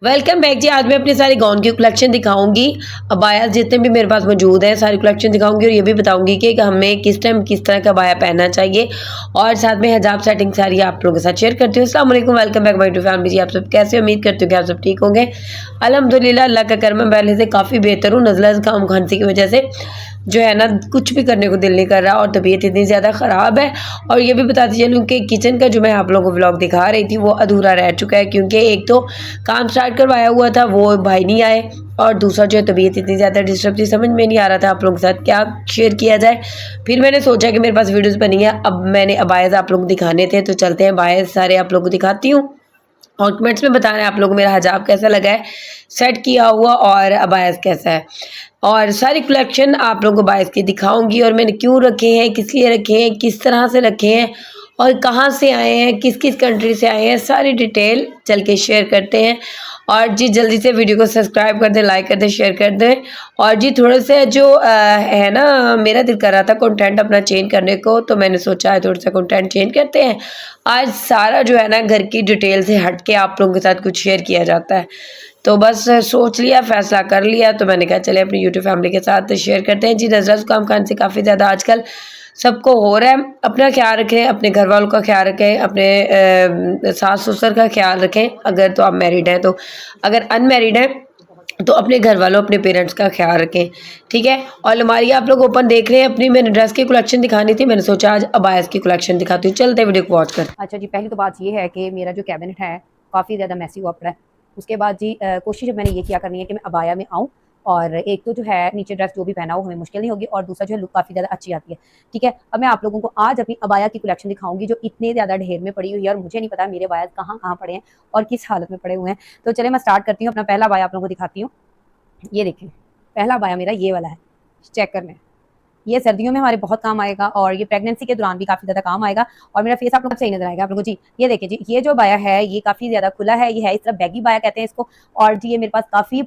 Welcome back जी। आज मैं अपनी सारी गाउन की कलेक्शन दिखाऊंगी। अबाया जितने भी मेरे पास मौजूद हैं सारी कलेक्शन दिखाऊंगी और ये भी बताऊंगी कि हमें किस टाइम किस तरह का अबाया पहनना चाहिए और साथ में हिजाब सेटिंग सारी आप लोगों के साथ शेयर करती हूँ। अस्सलाम वालेकुम, welcome back my to family ji. आप सब कैसे, उम्मीद करती हूँ कि आप सब ठीक होंगे। अल्हम्दुलिल्लाह, अल्लाह का करम है, पहले से काफ़ी बेहतर हूँ। नज़ला ज़ुकाम खांसी की वजह से जो है ना कुछ भी करने को दिल नहीं कर रहा और तबीयत इतनी ज़्यादा ख़राब है। और ये भी बताती चलूँ कि किचन का जो मैं आप लोगों को व्लॉग दिखा रही थी वो अधूरा रह चुका है, क्योंकि एक तो काम स्टार्ट करवाया हुआ था, वो भाई नहीं आए, और दूसरा जो है तबीयत इतनी ज़्यादा डिस्टर्ब थी, समझ में नहीं आ रहा था आप लोगों के साथ क्या शेयर किया जाए। फिर मैंने सोचा कि मेरे पास वीडियोज़ बनी है, अब मैंने अबायज़ आप लोगों को दिखाने थे, तो चलते हैं अबायज़ सारे आप लोगों को दिखाती हूँ और कमेंट्स में बताना है आप लोगों को मेरा हिजाब कैसा लगा है, सेट किया हुआ, और अबायज़ कैसा है। और सारी कलेक्शन आप लोगों को अबायज़ की दिखाऊंगी और मैंने क्यों रखे हैं, किस लिए रखे हैं, किस तरह से रखे हैं और कहाँ से आए हैं, किस किस कंट्री से आए हैं, सारी डिटेल चल के शेयर करते हैं। और जी जल्दी से वीडियो को सब्सक्राइब कर दें, लाइक कर दें, शेयर कर दें। और जी थोड़ा सा जो है ना, मेरा दिल कर रहा था कंटेंट अपना चेंज करने को, तो मैंने सोचा है थोड़ा सा कंटेंट चेंज करते हैं। आज सारा जो है ना घर की डिटेल से हट के आप लोगों के साथ कुछ शेयर किया जाता है, तो बस सोच लिया, फैसला कर लिया, तो मैंने कहा चले अपनी यूट्यूब फैमिली के साथ शेयर करते हैं। जी नज़ला ज़ुकाम खांसी काफ़ी ज़्यादा आजकल सबको हो रहा है। अपना ख्याल रखें, अपने घर वालों का ख्याल रखें, अपने सास ससुर का ख्याल रखें अगर तो आप मैरिड हैं, तो अगर अनमैरिड हैं तो अपने घर वालों, अपने पेरेंट्स का ख्याल रखें, ठीक है। और अलमारी आप लोग ओपन देख रहे हैं अपनी, मैंने ड्रेस की कलेक्शन दिखानी थी, मैंने सोचा आज अबायस की कलेक्शन दिखाती हूँ। चलते वीडियो को वॉच कर। अच्छा जी, पहली तो बात ये है कि मेरा जो कैबिनेट है काफ़ी ज़्यादा मैसी हुआ पड़ा है। उसके बाद जी कोशिश मैंने ये किया करनी है कि मैं अबाया में आऊँ, और एक तो जो है नीचे ड्रेस जो भी पहना हो हमें मुश्किल नहीं होगी, और दूसरा जो है लुक काफ़ी ज़्यादा अच्छी आती है। ठीक है, अब मैं आप लोगों को आज अपनी अबाया की कलेक्शन दिखाऊंगी जो इतने ज़्यादा ढेर में पड़ी हुई है और मुझे नहीं पता मेरे अबाया कहाँ कहाँ पड़े हैं और किस हालत में पड़े हुए हैं। तो चले मैं स्टार्ट करती हूँ, अपना पहला अबाया आप लोगों को दिखाती हूँ। ये देखें, पहला अबाया मेरा ये वाला है, चेक कर लें। ये सर्दियों में हमारे बहुत काम आएगा और ये प्रेगनेंसी के दौरान भी काफ़ी ज़्यादा काम आएगा, और मेरा फेस आप लोग सही नजर आएगा आप लोगों को। जी ये देखिए जी, ये जो बाया है ये काफ़ी ज़्यादा खुला है, ये है इस तरह बैगी बाया कहते हैं इसको। और जी ये मेरे पास काफ़ी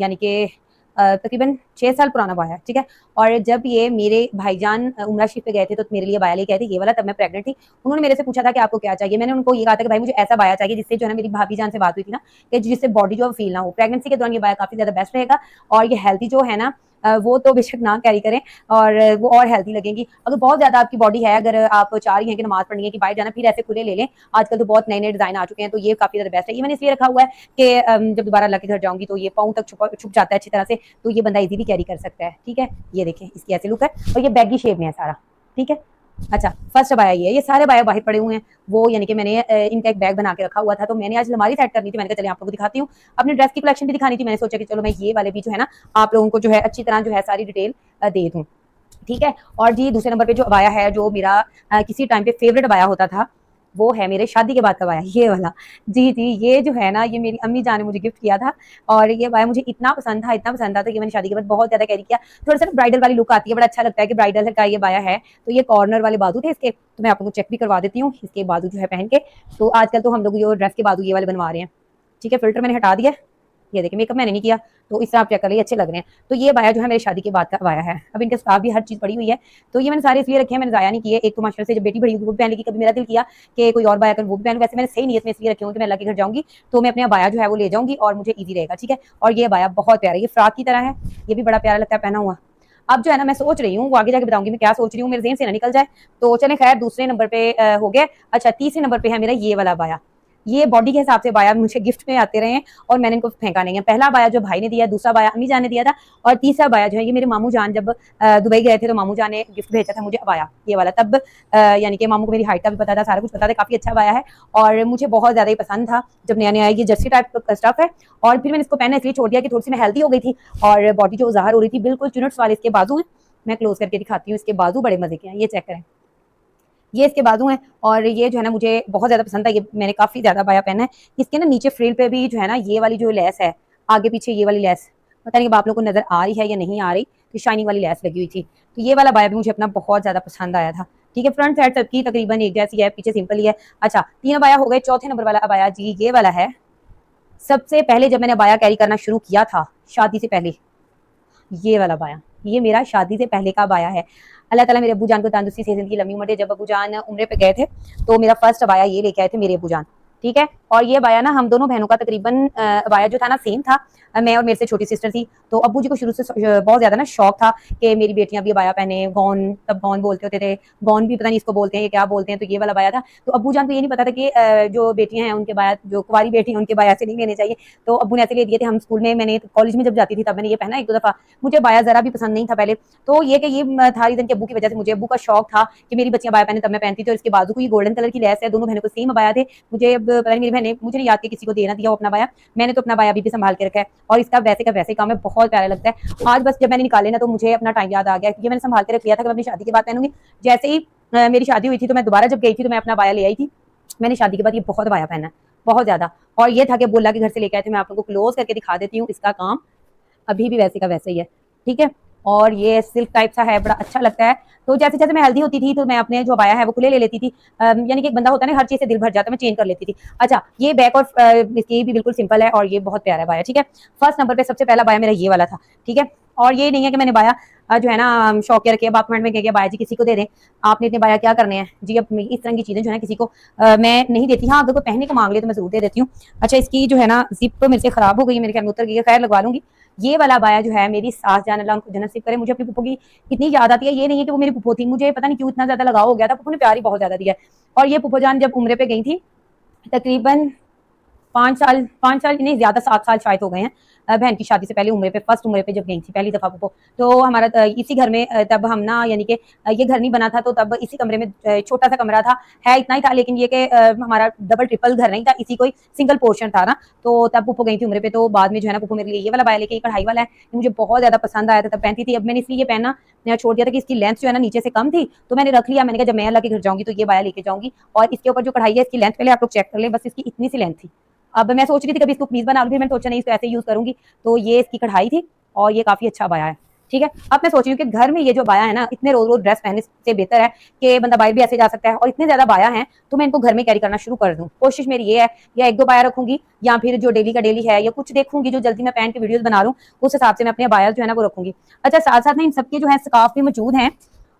यानी कि तकरीबन 6 साल पुराना बाया है, ठीक है। और जब ये मेरे भाईजान उमरा शरीफ पे गए थे तो मेरे लिए बाया लेके आए थे, ये वाला, तब मैं प्रेग्नेंट थी। उन्होंने मेरे से पूछा था कि आपको क्या चाहिए, मैंने उनको ये कहा था कि भाई मुझे ऐसा बाया चाहिए जिससे जो है ना, मेरी भाभी जान से बात हुई थी ना, कि जिससे बॉडी जो फील ना हो। प्रेगनेंसी के दौरान ये बाया काफ़ी ज़्यादा बेस्ट रहेगा, और ये हेल्थी जो है ना वो तो बेशक ना कैरी करें, और वो और हेल्थी लगेंगी। अगर बहुत ज़्यादा आपकी बॉडी है, अगर आप चाह रही हैं कि नमाज़ पढ़नी है कि बाहर जाना, फिर ऐसे खुले ले लें। आजकल तो बहुत नए-नए डिज़ाइन आ चुके हैं, तो ये काफ़ी ज़्यादा बेस्ट है। ये मैंने इसलिए रखा हुआ है कि जब दोबारा अल्लाह के घर जाऊँगी तो ये पाँव तक छुप जाता है अच्छी तरह से, तो ये बंदा ईज़िली कैरी कर सकता है, ठीक है। ये देखें इसकी ऐसी लुक है, और ये बैगी शेप में है सारा, ठीक है। अच्छा, फर्स्ट अबाया ये सारे अबाया बाहर पड़े हुए हैं, वो यानी कि मैंने इनका एक बैग बना के रखा हुआ था, तो मैंने आज अलमारी सेट करनी थी, मैंने कहा चलिए आप लोगों को दिखाती हूँ। अपनी ड्रेस की कलेक्शन भी दिखानी थी, मैंने सोचा कि चलो मैं ये वाले भी जो है ना आप लोगों को जो है अच्छी तरह जो है सारी डिटेल दे दूँ, ठीक है। और जी दूसरे नंबर पे जो अबाया है, जो मेरा किसी टाइम पे फेवरेट अबाया होता था, वो है मेरे शादी के बाद का अबाया, ये वाला। जी जी, ये जो है ना, ये मेरी अम्मी जान ने मुझे गिफ्ट किया था, और ये अबाया मुझे इतना पसंद था, इतना पसंद था, तो ये मैंने शादी के बाद बहुत ज़्यादा कैरी किया। थोड़ा सा ना ब्राइडल वाली लुक आती है, बड़ा अच्छा लगता है कि ब्राइडल का ये अबाया है। तो ये कॉर्नर वाले बाजू थे इसके, तो मैं आप लोगों को चेक भी करवा देती हूँ इसके बाजू जो है पहन के। तो आजकल तो हम लोग ये ड्रेस के बाजू ये वाले बनवा रहे हैं, ठीक है। फिल्टर मैंने हटा दिया, ये देखिए मेकअप मैंने नहीं किया, तो इस तरह आप चेक कर लीजिए, अच्छे लग रहे हैं। तो ये बाया जो है मेरी शादी के बाद का बाया है। अब इनके स्कार्फ भी हर चीज़ पड़ी हुई है, तो ये मैंने सारे इसलिए रखे हैं, मैंने ज़ाया नहीं किए। एक तो माशाल्लाह से जब बेटी बड़ी होगी वो भी पहन लेगी, कभी मेरा दिल किया कि कोई और बाया कर वो भी पहनूं, वैसे मैंने सही नीयत में इसलिए रखे होंगे कि मैं अल्लाह के घर जाऊँगी तो मैं अपने बाया जो है वो ले जाऊँगी और मुझे ईज़ी रहेगा, ठीक है। और ये बाया बहुत प्यारा है, ये फ्रॉक की तरह है, ये भी बड़ा प्यारा लगता है पहना हुआ। अब जो है ना मैं सोच रही हूँ, वो आगे जाके बताऊंगी मैं क्या सोच रही हूँ, मेरे ज़हन से ना निकल जाए। तो चलें खैर, दूसरे नंबर पे हो गया। अच्छा, तीसरे नंबर पे है मेरा ये वाला बाया। ये बॉडी के हिसाब से बाया मुझे गिफ्ट में आते रहे हैं और मैंने इनको फेंका नहीं है। पहला बाया जो भाई ने दिया, दूसरा बाया अम्मी जान ने दिया था, और तीसरा बाया जो है ये मेरे मामू जान जब दुबई गए थे तो मामू जान ने गिफ्ट भेजा था मुझे अबाया, ये वाला। तब यानी कि मामू को मेरी हाइट का भी पता था, सारा कुछ पता था, काफ़ी अच्छा बाया है और मुझे बहुत ज़्यादा ही पसंद था। जब नया नया ये जर्सी टाइप का स्टफ है, और फिर मैंने इसको पहनना इसलिए छोड़ दिया कि थोड़ी सी मैं हेल्दी हो गई थी और बॉडी जो ज़ाहिर हो रही थी। बिल्कुल चुनट्स वाले इसके बाजू हैं, मैं क्लोज करके दिखाती हूँ, इसके बाजू बड़े मजे के हैं, ये चेक करें, ये इसके बाजू हैं। और ये जो है ना मुझे बहुत ज़्यादा पसंद है, ये मैंने काफ़ी ज़्यादा बाया पहना है। इसके ना नीचे फ्रिल पे भी जो है ना ये वाली जो लेस है, आगे पीछे ये वाली लेस, पता नहीं अब आप लोग को नज़र आ रही है या नहीं आ रही, तो शाइनिंग वाली लेस लगी हुई थी। तो ये वाला बाया भी मुझे अपना बहुत ज़्यादा पसंद आया था, ठीक है। फ्रंट साइड सबकी तकरीबन एक जैसी है, पीछे सिंपल ही है। अच्छा, 3 बाया हो गए। चौथे नंबर वाला अबाया जी ये वाला है। सबसे पहले जब मैंने बाया कैरी करना शुरू किया था शादी से पहले, ये वाला बाया, ये मेरा शादी से पहले का बाया है। अल्लाह ताला मेरे अब्बू जान को तंदुरुस्ती से ज़िंदगी लंबी उम्र दे। जब अब्बू जान उम्रे पे गए थे तो मेरा फर्स्ट बाया ये लेके आए थे मेरे अब्बू जान, ठीक है। और ये बाया ना हम दोनों बहनों का तकरीबन बाया जो था ना सेम था। मैं और मेरे से छोटी सिस्टर थी, तो अब्बू जी को शुरू से बहुत ज्यादा ना शौक था कि मेरी बेटियां भी बाया पहने, गौन, तब गौन बोलते होते थे, गौन भी पता नहीं इसको बोलते हैं ये क्या बोलते हैं, तो ये वाला बाया था। तो अब्बू जान को ये नहीं पता था कि जो बेटियां हैं उनके बाया, जो कुंवारी बेटी हैं उनके बाया से नहीं लेने चाहिए, तो अब्बू ने ऐसे ले दिए थे। हम स्कूल में, मैंने कॉलेज में जब जाती थी तब मैंने ये पहना एक दो दफा। मुझे बाया जरा भी पसंद नहीं था पहले, तो ये कि ये था रीजन कि अब्बू की वजह से मुझे, अब्बू का शौक था कि मेरी बच्चियां बाया पहने, तब मैं पहनती थी। और इसके बाजू को ये गोल्डन कलर की लेस है, दोनों बहनों को सेम बाया थे। मुझे अब पता नहीं मेरी बहने, मुझे नहीं याद कि किसी को देना दिया वो अपना बाया, मैंने तो अपना बाया अभी भी संभाल के रखा है। और इसका वैसे का वैसे काम है, बहुत प्यारा लगता है। आज बस जब मैंने निकाले ना तो मुझे अपना टाइम याद आ गया, क्योंकि मैंने संभाल के रख लिया था कि मैं अपनी शादी के बाद पहनूंगी। जैसे ही मेरी शादी हुई थी तो मैं दोबारा जब गई थी तो मैं अपना बाया ले आई थी। मैंने शादी के बाद ये बहुत बाया पहना है, बहुत ज्यादा। और ये था कि बोला के घर से लेके आए थे, मैं आप लोगों को क्लोज करके दिखा देती हूँ। इसका काम अभी भी वैसे का वैसे ही है, ठीक है। और ये सिल्क टाइप सा है, बड़ा अच्छा लगता है। तो जैसे जैसे मैं हेल्दी होती थी तो मैं अपने जो बाया है वो खुले ले लेती थी। यानी कि एक बंदा होता है ना, हर चीज से दिल भर जाता है, मैं चेंज कर लेती थी। अच्छा, ये बैक और इसकी भी बिल्कुल सिंपल है और ये बहुत प्यारा है बाया, ठीक है। फर्स्ट नंबर पे सबसे पहला बाया मेरा ये वाला था, ठीक है। और ये नहीं है कि मैंने बाया जो है ना शौक रखे, अब कमेंट में कह बाया जी किसी को दे दें, आपने इतने बाया क्या करने हैं जी। अब इस तरह की चीजें जो है किसी को मैं नहीं देती। हाँ, अगर कोई पहनने को मांग ले तो मैं जरूर दे देती हूँ। अच्छा, इसकी जो है ना जिप तो मेरे से खराब हो गई, मेरे ख्याल में उतर गई है, खैर लगवा लूंगी। ये वाला बाया जो है मेरी सास जान, अल्लाह उनको जन्नत नसीब करे, मुझे अपनी पुप्पो की इतनी याद आती है। ये नहीं है कि वो मेरी पुप्पो थी, मुझे पता नहीं क्यों इतना ज्यादा लगाव हो गया था, पुप्पो ने प्यार ही बहुत ज्यादा दिया है। और ये पुप्पो जान जब उम्रे पे गई थी, तकरीबन 5 साल नहीं, ज्यादा 7 साल शायद हो गए हैं, बहन की शादी से पहले उम्रे पे, फर्स्ट उम्रे पे जब गई थी पहली दफा पुप्पो, तो हमारा इसी घर में तब हम ना, यानी कि ये घर नहीं बना था, तो तब इसी कमरे में छोटा सा कमरा था, है इतना ही था, लेकिन ये कि हमारा डबल ट्रिपल घर नहीं था, इसी कोई सिंगल पोर्शन था ना। तो तब पुप्पो गई थी उम्रे पे, तो बाद में जो है ना पुप्पो मेरे लिए ये वाला बाया लेके, कढ़ाई वाला है, मुझे बहुत ज्यादा पसंद आया था, तब पहनती थी। अब मैंने इसलिए ये पहनना छोड़ दिया था कि इसकी लेंथ जो है ना नीचे से कम थी, तो मैंने रख लिया। मैंने कहा जब मैं अल्लाह के घर जाऊंगी तो ये बाया लेके जाऊंगी। और इसके ऊपर जो कढ़ाई है इसकी लेंथ पहले आप लोग चेक कर ले, बस इसकी इतनी सी लेंथ थी। अब मैं सोच रही थी कभी इसको कमीज बना लूं, फिर मैंने सोचा नहीं इसको ऐसे यूज करूंगी, तो ये इसकी कढ़ाई थी और ये काफी अच्छा बाया है, ठीक है। अब मैं सोच रही हूँ कि घर में ये जो बाया है ना, इतने रोज रोज ड्रेस पहनने से बेहतर है कि बंदा बाहर भी ऐसे जा सकता है। और इतने ज्यादा बाया है तो मैं इनको घर में कैरी करना शुरू कर दूं, कोशिश मेरी ये है, या एक दो बाया रखूंगी, या फिर जो डेली का डेली है, या कुछ देखूंगी जो जल्दी मैं पहन के वीडियोस बना लूं, उस हिसाब से मैं अपने बाया जो है ना वो रखूंगी। अच्छा, साथ साथ में इन सबके जो है स्कार्फ भी मौजूद हैं।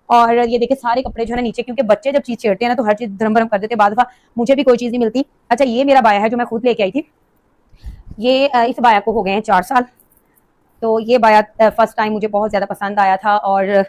और ये देखिए सारे कपड़े जो है ना नीचे, क्योंकि बच्चे जब चीज छेड़ते हैं ना तो हर चीज धर्म भरम कर देते हैं, बाद दफा मुझे भी कोई चीज नहीं मिलती। अच्छा, ये मेरा बाया है जो मैं खुद लेके आई थी। ये इस बाया को हो गए हैं 4 साल। तो ये बाया फर्स्ट टाइम मुझे बहुत ज़्यादा पसंद आया था, और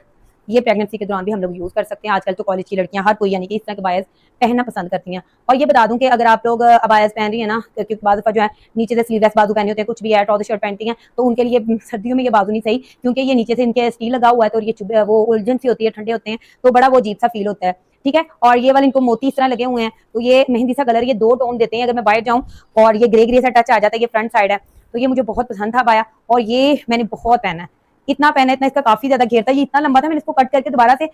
ये प्रेगनेंसी के दौरान भी हम लोग यूज़ कर सकते हैं। आजकल तो कॉलेज की लड़कियां हर कोई यानी कि इस तरह के बायस पहनना पसंद करती हैं। और ये बता दूं कि अगर आप लोग अबायस पहन रही है ना, क्योंकि बाद जो है नीचे से स्लीवलेस बाजू पहने होते हैं, कुछ भी है ट्राउजर शर्ट पहनती हैं, तो उनके लिए सर्दियों में ये बाजू नहीं सही, क्योंकि ये नीचे से इनके स्टील लगा हुआ है, तो ये वो उलझन सी होती है, ठंडे होते हैं, तो बड़ा वो अजीब सा फील होता है, ठीक है। और ये वाले इनको मोती इस तरह लगे हुए हैं, तो ये मेहंदी सा कलर, ये 2 टोन देते हैं अगर मैं बाहर जाऊँ, और ये ग्रे ग्रे सा टच आ जाता है, ये फ्रंट साइड है, तो ये मुझे बहुत पसंद था बाया। और ये मैंने बहुत पहना है, इतना पहना, इतना इसका काफी ज्यादा घेर था, ये इतना लंबा था, मैंने इसको कट करके दोबारा से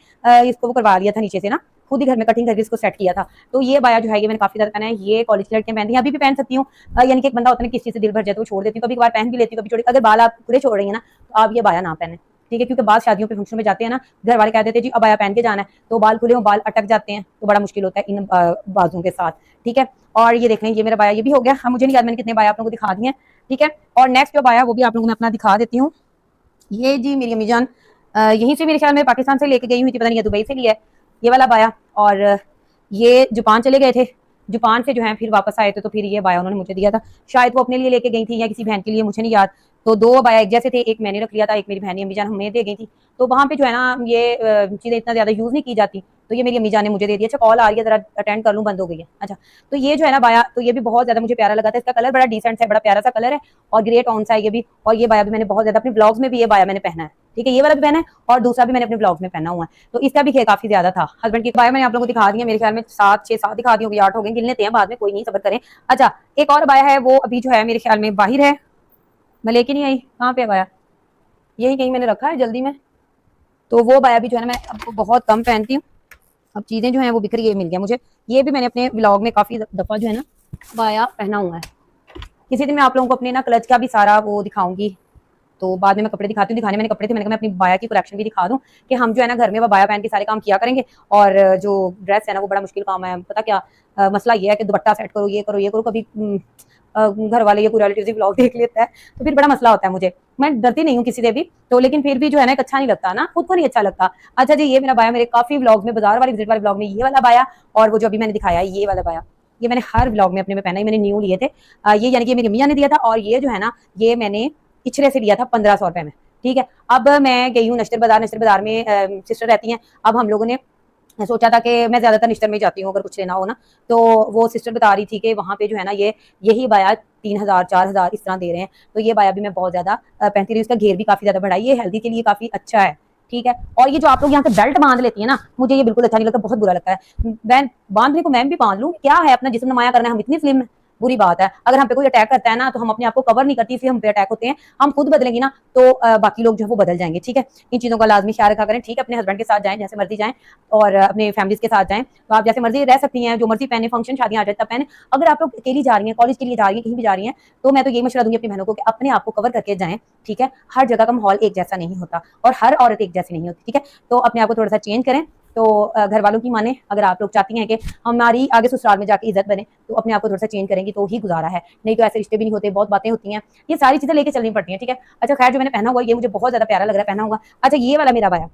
इसको वो करवा लिया था नीचे से ना, खुद ही घर में कटिंग करके इसको सेट किया था। तो ये बाया जो है ये मैंने काफी ज्यादा पहना है। ये कॉलेज की लड़कियां पहनती हैं, अभी भी पहन सकती हूँ। यानी कि एक बंदा होता है किसी चीज से दिल भर जाए तो छोड़ देती हूँ, कभी कभार पहन भी लेती हूँ, कभी छोड़। अगर बाल आप पूरे छोड़ रही है ना तो आप ये बाया ना पहने, ठीक है, क्योंकि बाद शादियों पे फंक्शन में जाते हैं ना, घर वाले कह देते हैं जी अब आया पहन के जाना है, तो बाल खुले हो, बाल अटक जाते हैं, तो बड़ा मुश्किल होता है इन बाजुओं के साथ, ठीक है। और ये देख लें, ये मेरा बाया ये भी हो गया। हाँ, मुझे नहीं याद मैंने कितने बाया आप लोगों को दिखा दिए हैं, ठीक है। और नेक्स्ट जो बाया वो भी आप लोगों ने अपना दिखा देती हूँ। ये जी मेरी अम्मी जान यहीं से मेरे ख्याल में पाकिस्तान से लेके गई हुई थी, पता नहीं दुबई से लिया है ये वाला बाया। और ये जापान चले गए थे, जापान से जो है फिर वापस आए थे, तो फिर ये बाया उन्होंने मुझे दिया था, शायद वो अपने लिए लेके गई थी या किसी बहन के लिए, मुझे नहीं याद। तो 2 बाया एक जैसे थे, एक मैंने रख लिया था, एक मेरी बहन अम्मी जान हमें दे गई थी। तो वहाँ पे जो है ना ये चीज़ें इतना ज़्यादा यूज़ नहीं की जाती, तो ये मेरी अम्मी जान ने मुझे दे दिया। अच्छा, कॉल आ रही है, जरा अटेंड कर लूँ, बंद हो गई है। अच्छा, तो ये जो है ना बाया, तो ये भी बहुत ज़्यादा मुझे प्यारा लगा था, इसका कलर बड़ा डिसेंट है, बड़ा प्यारा सा कलर है, और ग्रे टोन सा है ये भी। और ये बाया भी मैंने बहुत ज़्यादा अपने ब्लॉग्स में भी ये बाया मैंने पहना है, ठीक है, ये वाला भी पहना है, और दूसरा भी मैंने अपने ब्लॉग्स में पहना हुआ है, तो इसका भी काफी ज्यादा था। हस्बैंड की बाया मैंने आप लोगों को दिखा दी है, मेरे ख्याल में 7-6-7 दिखा दी होगी, 8 हो गए, गिन लेते हैं बाद में, कोई नहीं, सब्र करें। अच्छा, एक और बाया है, वो अभी जो है मेरे ख्याल में बाहर है, मैं लेके नहीं आई, कहाँ पे बाया, यही कहीं मैंने रखा है जल्दी में। तो वो बाया भी जो है ना मैं अब बहुत कम पहनती हूँ, अब चीजें जो है वो बिखरी, ये मिल गया मुझे। ये भी मैंने अपने ब्लॉग में काफी दफा जो है ना बाया पहना हुआ है। किसी दिन मैं आप लोगों को अपने ना क्लच का भी सारा वो दिखाऊंगी, तो बाद में मैं कपड़े दिखाती हूँ। दिखाने मैंने कपड़े थे, मैंने कहा मैं अपनी बाया की कलेक्शन भी दिखा दूं कि हम जो है ना घर में वो बाया पहन के सारे काम किया करेंगे। और जो ड्रेस है ना वो बड़ा मुश्किल काम है, पता क्या मसला ये है कि दुपट्टा सेट करो, ये करो, ये करो, कभी घर वाले या कोई रिलेटिव ब्लॉग देख लेता है तो फिर बड़ा मसला होता है मुझे। मैं डरती नहीं हूँ किसी से भी, तो लेकिन फिर भी जो है ना अच्छा नहीं लगता ना, खुद को नहीं अच्छा लगता। अच्छा जी, ये मेरा बाया मेरे काफी ब्लॉग में, बाजार वाले विजिट वाले ब्लॉग में ये वाला बाया, और वो जो अभी मैंने दिखाया ये वाला बाया, ये मैंने हर व्लॉग में अपने में पहना है, मैंने न्यू लिए थे। ये यानी कि मेरी मियाँ ने दिया था, और ये जो है ना ये मैंने इचरे से लिया था 1500 रुपए में। ठीक है, अब मैं गई हूँ नश्तर बाजार में, सिस्टर रहती हैं। अब हम लोगों ने सोचा था कि मैं ज्यादातर निश्तर में ही जाती हूँ अगर कुछ लेना हो ना, तो वो सिस्टर बता रही थी कि वहाँ पे जो है ना ये यही बाया 3000 4000 इस तरह दे रहे हैं। तो ये बाया भी मैं बहुत ज्यादा पहनती रही, उसका घेर भी काफी ज्यादा बड़ा है, ये हेल्दी के लिए काफी अच्छा है। ठीक है, और ये जो आप लोग यहाँ से बेल्ट बांध लेती है ना, मुझे ये बिल्कुल अच्छा नहीं लगता, बहुत बुरा लगता है। मैं बांधने को मैं भी बांध लूँ, क्या है अपना जिस्म नुमाया करना है, हम इतनी स्लिम, बुरी बात है। अगर हम पे कोई अटैक करता है ना तो हम अपने आप को कवर नहीं करती, इसलिए हम पे अटैक होते हैं। हम खुद बदलेंगे ना तो बाकी लोग जो है वो बदल जाएंगे। ठीक है, इन चीजों का लाजमी ख्याल रखा करें। ठीक है, अपने हस्बैंड के साथ जाएं, जैसे मर्जी जाएं, और अपने फैमिलीज के साथ जाएं, तो आप जैसे मर्जी रह सकती हैं, जो मर्जी पहने, फंक्शन शादियां आ जाए तब पहने। अगर आप लोग अकेली जा रही हैं, कॉलेज के लिए जा रही हैं, कहीं भी जा रही हैं, तो मैं तो ये मशवरा दूंगी अपनी बहनों को कि अपने आप को कवर करके जाएं। ठीक है, हर जगह का माहौल एक जैसा नहीं होता और हर औरत एक जैसी नहीं होती। ठीक है, तो अपने आप को थोड़ा सा चेंज करें। तो घर वालों की माने, अगर आप लोग चाहती हैं कि हमारी आगे ससुराल में जाके इज्जत बने, तो अपने आप को थोड़ा सा चेंज करेंगी तो ही गुजारा है, नहीं तो ऐसे रिश्ते भी नहीं होते, बहुत बातें होती हैं, ये सारी चीजें लेके चलनी पड़ती हैं। ठीक है, अच्छा खैर, जो मैंने पहना हुआ ये मुझे बहुत ज्यादा प्यारा लग रहा है पहना हुआ। अच्छा, ये वाला मेरा बाया,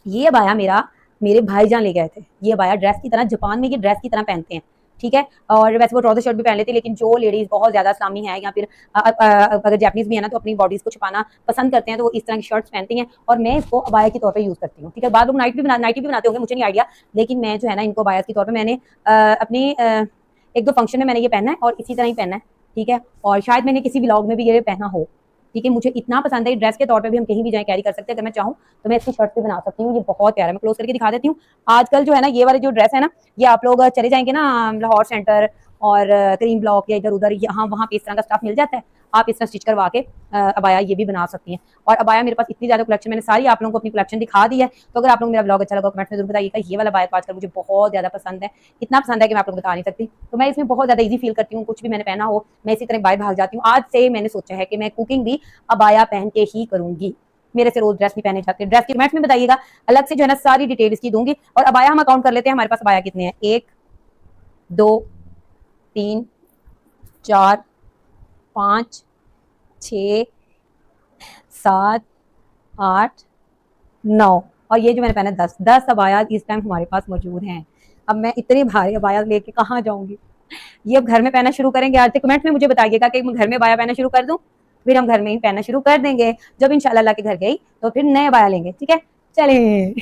ये बाया मेरा मेरे भाईजान ले गए थे। ये बाया ड्रेस की तरह, जापान में ये ड्रेस की तरह पहनते हैं। ठीक है, और वैसे वो ट्राउजर शर्ट भी पहन लेते हैं, लेकिन जो लेडीज बहुत ज्यादा इस्लामी है या फिर अगर जैपनीज भी है ना, तो अपनी बॉडीज को छुपाना पसंद करते हैं, तो वो इस तरह की शर्ट्स पहनती हैं, और मैं इसको अबाया के तौर पे यूज करती हूँ। ठीक है, बाद लोग नाइटी भी बनाते होंगे, मुझे नहीं आइडिया, लेकिन मैं जो है ना इनको अबाया के तौर पर मैंने अपनी एक दो फंक्शन में मैंने ये पहना है और इसी तरह ही पहना है। ठीक है, और शायद मैंने किसी व्लॉग में भी ये पहना हो। ठीक है, मुझे इतना पसंद है, ड्रेस के तौर पे भी हम कहीं भी जाएं कैरी कर सकते हैं, अगर मैं चाहूँ तो मैं इसकी शर्ट भी बना सकती हूँ। ये बहुत प्यारा है, मैं क्लोज करके दिखा देती हूँ। आजकल जो है ना ये वाले जो ड्रेस है ना, ये आप लोग चले जाएंगे ना लाहौर सेंटर और क्रीम ब्लॉक या इधर उधर, यहाँ वहाँ पे इस तरह का स्टफ मिल जाता है, आप इस तरह स्टिच करवा के अबाया ये भी बना सकती हैं। और अबाया मेरे पास इतनी ज्यादा कलेक्शन, मैंने सारी आप लोगों को अपनी कलेक्शन दिखा दी है। तो अगर आप लोग मेरा ब्लॉग अच्छा लगा कमेंट में जरूर बताइएगा। ये वाला बाया तो आजकल मुझे बहुत ज्यादा पसंद है, इतना पसंद है कि मैं आप लोग बता नहीं सकती। तो मैं इसमें बहुत ज्यादा ईजी फील करती हूँ, कुछ भी मैंने पहना हो मैं इसी तरह बाहर भाग जाती हूँ। आज से मैंने सोचा है कि मैं कुकिंग भी अबाया पहन के ही करूंगी, मेरे से रोज ड्रेस नहीं पहने जाते। ड्रेस की कमेंट में बताइएगा, अलग से जो है ना सारी डिटेल इसकी दूंगी। और अबाया हम अकाउंट कर लेते हैं, हमारे पास अबाया कितने हैं, 1 2 3 4 5 6 7 8 9, और ये जो मैंने पहना 10 अबाया इस टाइम हमारे पास मौजूद हैं। अब मैं इतने भारी अबाया लेके कहाँ जाऊंगी, ये अब घर में पहनना शुरू करेंगे। आज से कमेंट में मुझे बताइएगा कि मैं घर में अबाया पहनना शुरू कर दूं, फिर हम घर में ही पहनना शुरू कर देंगे। जब इंशाल्लाह अल्लाह के घर गई तो फिर नए अबाया लेंगे। ठीक है, चलें।